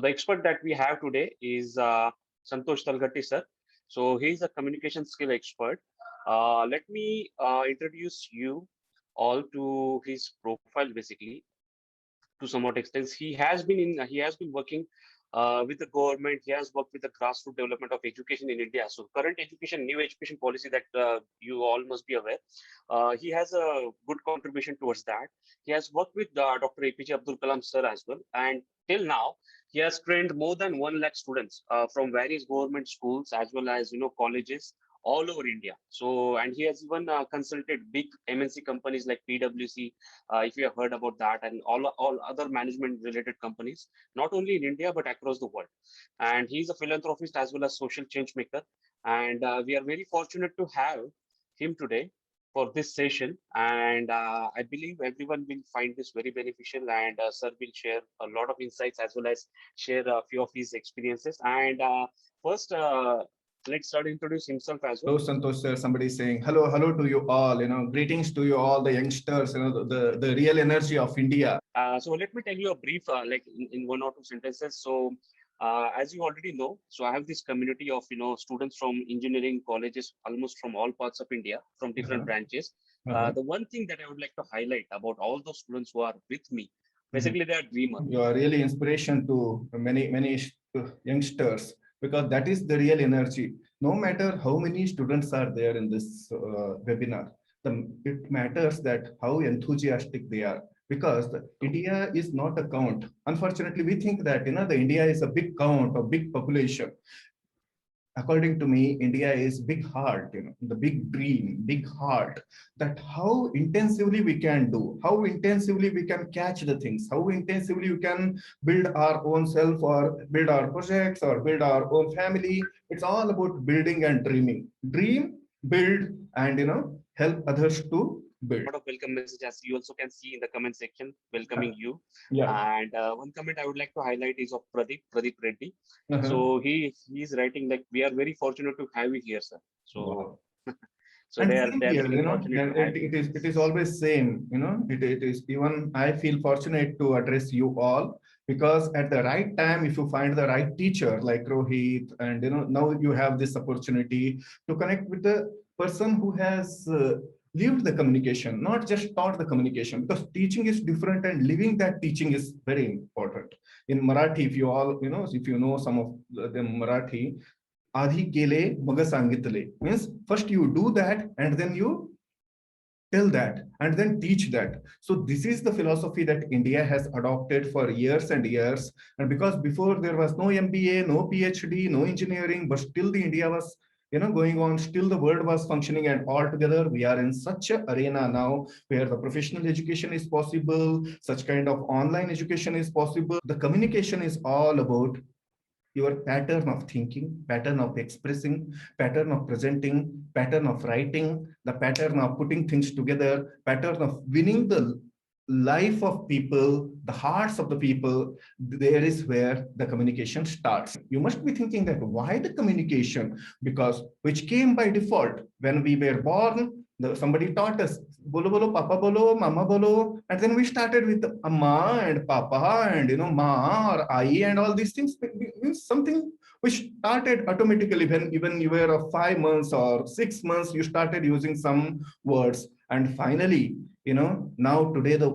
the expert that we have today is Santosh Talaghatti, sir. So he's a communication skill expert. Let me introduce you all to his profile, basically, to somewhat extent. He has been working with the government. He has worked with the grassroots development of education in India. So current education, new education policy that you all must be aware. He has a good contribution towards that. He has worked with Dr. APJ Abdul Kalam sir as well, and till now he has trained more than 1 lakh students from various government schools as well as colleges all over India. So, and he has even consulted big MNC companies like PwC, if you have heard about that, and all other management related companies, not only in India but across the world. And he's a philanthropist as well as social change maker. And we are very fortunate to have him today for this session. And I believe everyone will find this very beneficial. And sir will share a lot of insights as well as share a few of his experiences. And first, let's start introduce himself as well. Hello, Santosh sir. Somebody saying hello, hello to you all. Greetings to you all, the youngsters. The real energy of India. So let me tell you a brief, like in 1 or 2 sentences. So as you already know, so I have this community of students from engineering colleges, almost from all parts of India, from different branches. The one thing that I would like to highlight about all those students who are with me, basically they are dreamers. You are really inspiration to many youngsters, because that is the real energy. No matter how many students are there in this webinar, it matters that how enthusiastic they are. Because India is not a count. Unfortunately, we think that the India is a big count or big population. According to me, India is big heart, the big dream, big heart, that how intensively we can do, how intensively we can catch the things, how intensively we can build our own self or build our projects or build our own family. It's all about building and dreaming. Dream, build, and help others to build. A lot of welcome message, as you also can see in the comment section, welcoming you. Yeah. And one comment I would like to highlight is of Pradeep Reddy. So he's writing like, we are very fortunate to have you here, sir. So wow. so and they are here, fortunate to have you. it is always same, it is, even I feel fortunate to address you all, because at the right time, if you find the right teacher like Rohit, and now you have this opportunity to connect with the person who has lived the communication, not just taught the communication, because teaching is different and living that teaching is very important. In Marathi, if you all, if you know some of them Marathi, आधी केले मग सांगितले, means first you do that and then you tell that and then teach that. So this is the philosophy that India has adopted for years and years. And because before there was no MBA, no PhD, no engineering, but still the India was going on, still the world was functioning, and all together we are in such an arena now where the professional education is possible, such kind of online education is possible. The communication is all about your pattern of thinking, pattern of expressing, pattern of presenting, pattern of writing, the pattern of putting things together, pattern of winning the life of people, the hearts of the people. There is where the communication starts. You must be thinking that why the communication? Because which came by default when we were born. Somebody taught us, bolo bolo, papa bolo, mama bolo, and then we started with amma and papa and ma or ai and all these things. Means something which started automatically when even you were of 5 months or 6 months, you started using some words, and finally, now today the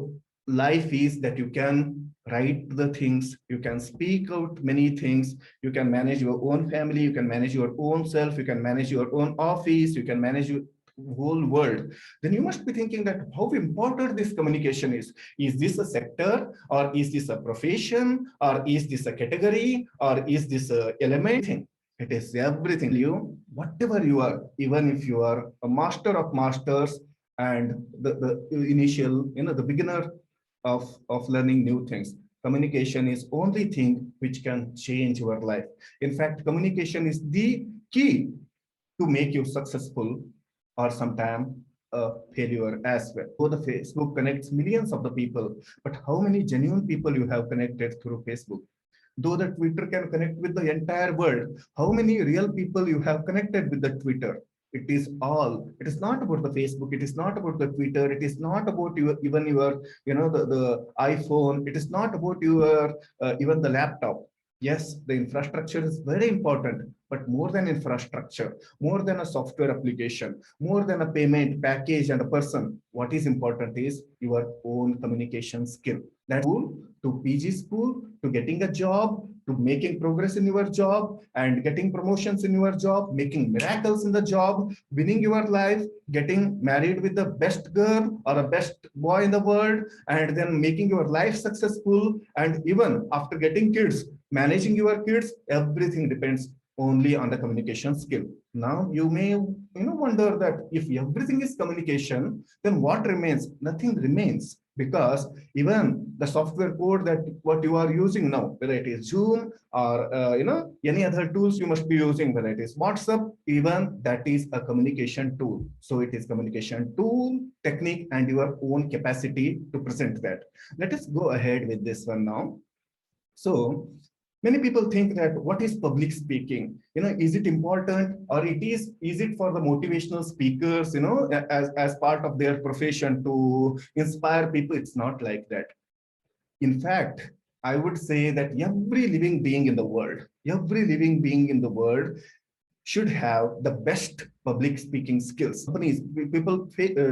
life is that you can write the things, you can speak out many things, you can manage your own family, you can manage your own self, you can manage your own office, you can manage your whole world. Then you must be thinking that how important this communication is. Is this a sector, or is this a profession, or is this a category, or is this a element? It is everything. You, whatever you are, even if you are a master of masters and the initial, the beginner of learning new things, communication is only thing which can change your life. In fact, communication is the key to make you successful, or sometimes a failure as well. So the Facebook connects millions of the people, but how many genuine people you have connected through Facebook? Though the Twitter can connect with the entire world, how many real people you have connected with the Twitter? It is not about the Facebook, it is not about the Twitter, it is not about even your, the iPhone, it is not about your, even the laptop. Yes, the infrastructure is very important, but more than infrastructure, more than a software application, more than a payment package and a person, what is important is your own communication skill. That school to PG school to getting a job to making progress in your job and getting promotions in your job, making miracles in the job, winning your life, getting married with the best girl or a best boy in the world, and then making your life successful. And even after getting kids, managing your kids, everything depends only on the communication skill. Now you may wonder that if everything is communication, then what remains? Nothing remains, because even the software code that what you are using now, whether it is Zoom or any other tools you must be using, whether it is WhatsApp, even that is a communication tool. So it is communication tool, technique, and your own capacity to present that. Let us go ahead with this one now. So many people think that what is public speaking? Is it important, or is it for the motivational speakers, as part of their profession to inspire people? It's not like that. In fact, I would say that every living being in the world should have the best public speaking skills. Companies, people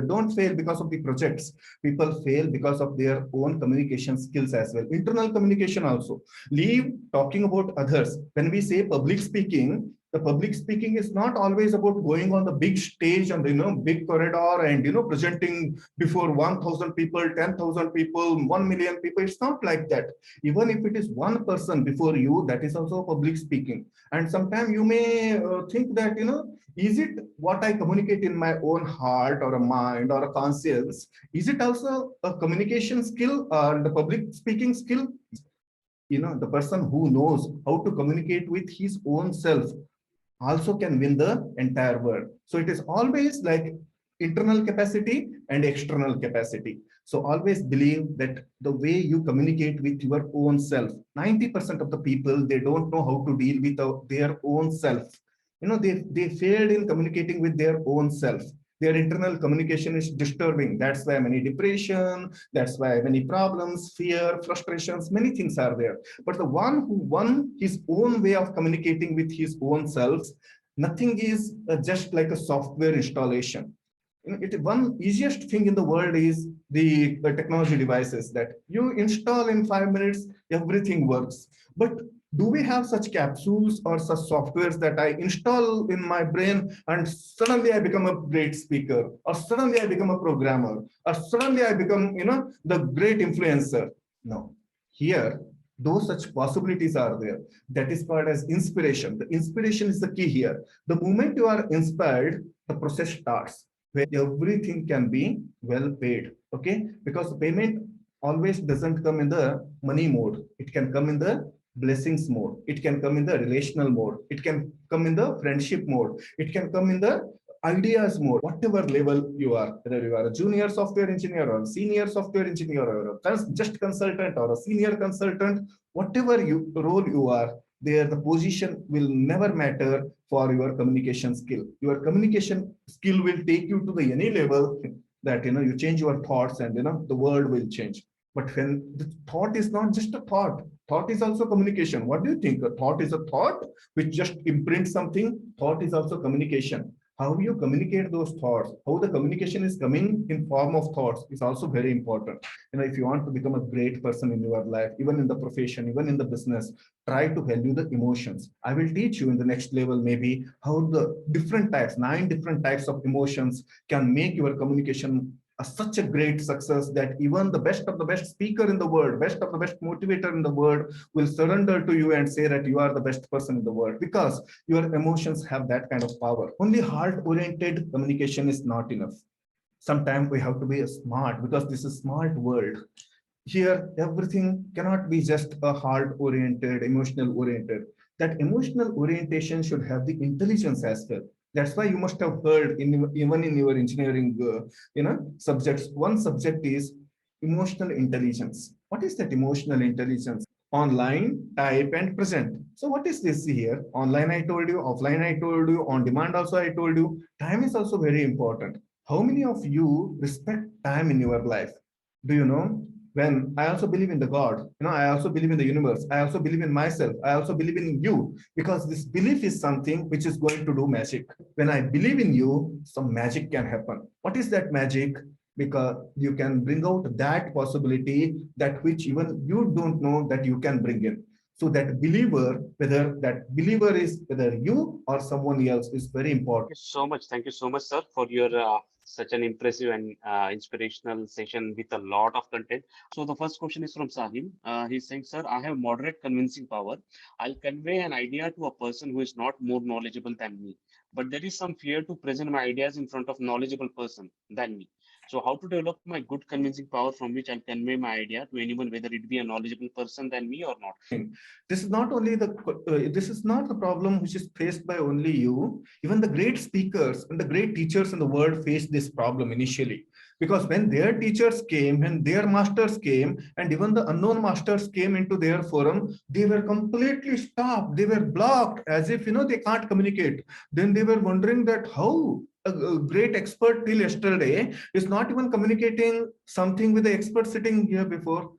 don't fail because of the projects. People fail because of their own communication skills as well. Internal communication also. Leave talking about others. When we say public speaking, the public speaking is not always about going on the big stage and big corridor and presenting before 1,000 people, 10,000 people, 1 million people. It's not like that. Even if it is one person before you, that is also public speaking. And sometimes you may think that, is it what I communicate in my own heart or a mind or a conscience? Is it also a communication skill or the public speaking skill? The person who knows how to communicate with his own self also can win the entire world. So it is always like internal capacity and external capacity. So always believe that the way you communicate with your own self, 90% of the people, they don't know how to deal with their own self. They failed in communicating with their own self. Their internal communication is disturbing. That's why many depression, that's why many problems, fear, frustrations, many things are there. But the one who won his own way of communicating with his own self, nothing is just like a software installation. One easiest thing in the world is the technology devices that you install in 5 minutes, everything works. But do we have such capsules or such softwares that I install in my brain and suddenly I become a great speaker, or suddenly I become a programmer, or suddenly I become, the great influencer? No. Here, those such possibilities are there. That is called as inspiration. The inspiration is the key here. The moment you are inspired, the process starts where everything can be well paid. Okay, because the payment always doesn't come in the money mode. It can come in the blessings mode. It can come in the relational mode. It can come in the friendship mode. It can come in the ideas mode. Whatever level you are, whether you are a junior software engineer or a senior software engineer or just consultant or a senior consultant, whatever role you are, there the position will never matter for your communication skill. Your communication skill will take you to the any level that you change your thoughts, and the world will change. But when the thought is not just a thought, thought is also communication. What do you think? A thought is a thought which just imprints something. Thought is also communication. How you communicate those thoughts, how the communication is coming in form of thoughts is also very important. If you want to become a great person in your life, even in the profession, even in the business, try to value the emotions. I will teach you in the next level maybe how the different types, 9 different types of emotions can make your communication such a great success that even the best of the best speaker in the world, best of the best motivator in the world will surrender to you and say that you are the best person in the world, because your emotions have that kind of power. Only heart-oriented communication is not enough. Sometimes we have to be smart, because this is a smart world. Here, everything cannot be just a heart-oriented, emotional-oriented. That emotional orientation should have the intelligence as well. That's why you must have heard even in your engineering, subjects. One subject is emotional intelligence. What is that emotional intelligence? Online, type, and present. So what is this here? Online, I told you. Offline, I told you. On demand, also, I told you. Time is also very important. How many of you respect time in your life? Do you know? when I also believe in the God, I also believe in the universe. I also believe in myself. I also believe in you, because this belief is something which is going to do magic. When I believe in you, some magic can happen. What is that magic? Because you can bring out that possibility that which even you don't know that you can bring in. So that believer, whether that believer is whether you or someone else, is very important. So much. Thank you so much, sir, for your such an impressive and inspirational session with a lot of content. So the first question is from Sahim. He's saying, sir, I have moderate convincing power. I'll convey an idea to a person who is not more knowledgeable than me. But there is some fear to present my ideas in front of knowledgeable person than me. So how to develop my good convincing power from which I'll convey my idea to anyone, whether it be a knowledgeable person than me or not? This is not only the this is not the problem which is faced by only you. Even the great speakers and the great teachers in the world faced this problem initially, because when their teachers came, when their masters came, and even the unknown masters came into their forum, they were completely stopped. They were blocked, as if they can't communicate. Then they were wondering that how a great expert till yesterday is not even communicating something with the expert sitting here before.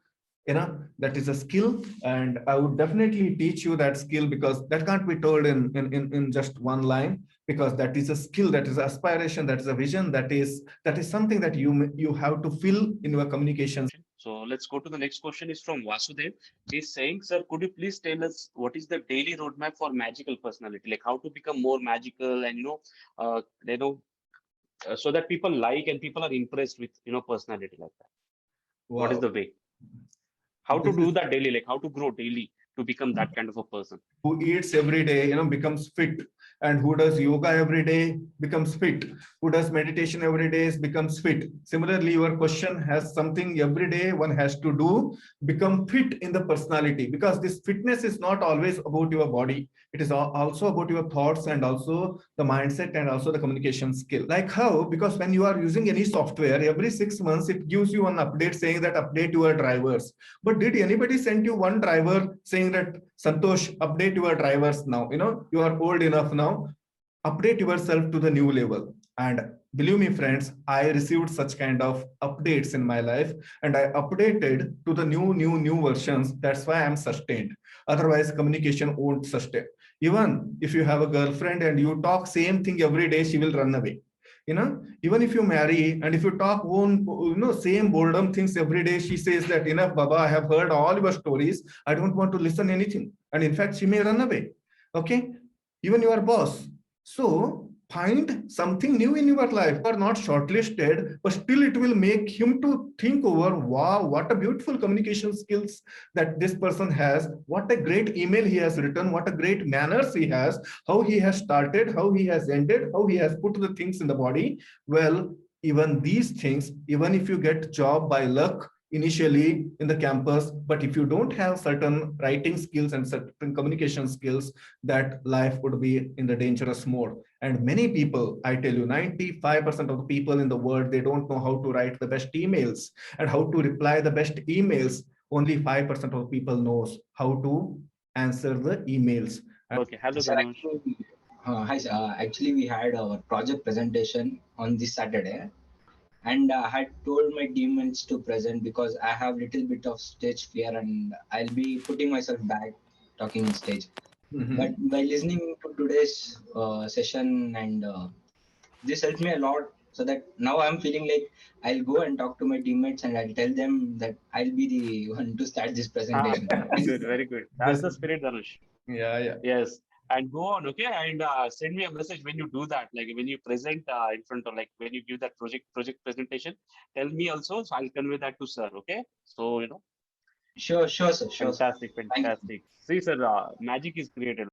That is a skill, and I would definitely teach you that skill, because that can't be told in just one line, because that is a skill, that is aspiration, that is a vision, that is something that you have to fill in your communication. So let's go to the next question is from Vasudev. He's saying, sir, could you please tell us what is the daily roadmap for magical personality? Like how to become more magical and, so that people like and people are impressed with, personality like that. What is Wow. the way? How to This is do that daily? Like how to grow daily to become that kind of a person? who eats every day, becomes fit, and who does yoga every day becomes fit, who does meditation every day becomes fit. Similarly, your question has something every day one has to do, become fit in the personality, because this fitness is not always about your body. It is also about your thoughts, and also the mindset, and also the communication skill. Like how? Because when you are using any software, every 6 months it gives you an update saying that update your drivers. But did anybody send you one driver saying that, Santosh, update your drivers now? You are old enough now. Update yourself to the new level. And believe me, friends, I received such kind of updates in my life, and I updated to the new versions. That's why I'm sustained. Otherwise, communication won't sustain. Even if you have a girlfriend and you talk same thing every day, she will run away. Even if you marry and if you talk one, same boredom things every day, she says that, enough, Baba, I have heard all your stories. I don't want to listen anything. And in fact, she may run away. Okay. Even your boss. So find something new in your life. You are not shortlisted, but still it will make him to think over, wow, what a beautiful communication skills that this person has. What a great email he has written. What a great manners he has. How he has started, how he has ended, how he has put the things in the body. Well, even these things, even if you get job by luck initially in the campus, but if you don't have certain writing skills and certain communication skills, that life would be in the dangerous mode. And many people, I tell you, 95% of the people in the world, they don't know how to write the best emails and how to reply the best emails. Only 5% of people knows how to answer the emails. Okay. Hello, Sir, Dhanush. actually, hi, sir. Actually, we had our project presentation on this Saturday, and I had told my teammates to present because I have little bit of stage fear, and I'll be putting myself back talking in stage. But Mhm. by listening to today's session, and this helped me a lot, so that now I'm feeling like I'll go and talk to my teammates, and I'll tell them that I'll be the one to start this Ah, presentation. good. Very good. That's This, the spirit, Dhanush. yeah, yeah. Yes. And go on, okay? And send me a message when you do that. Like when you present in front of, like when you give that project presentation, tell me also, so I'll convey that to sir. Okay? So Sure, sure, sir. Sure, sir. fantastic, Thank you. fantastic. See, sir, magic is created.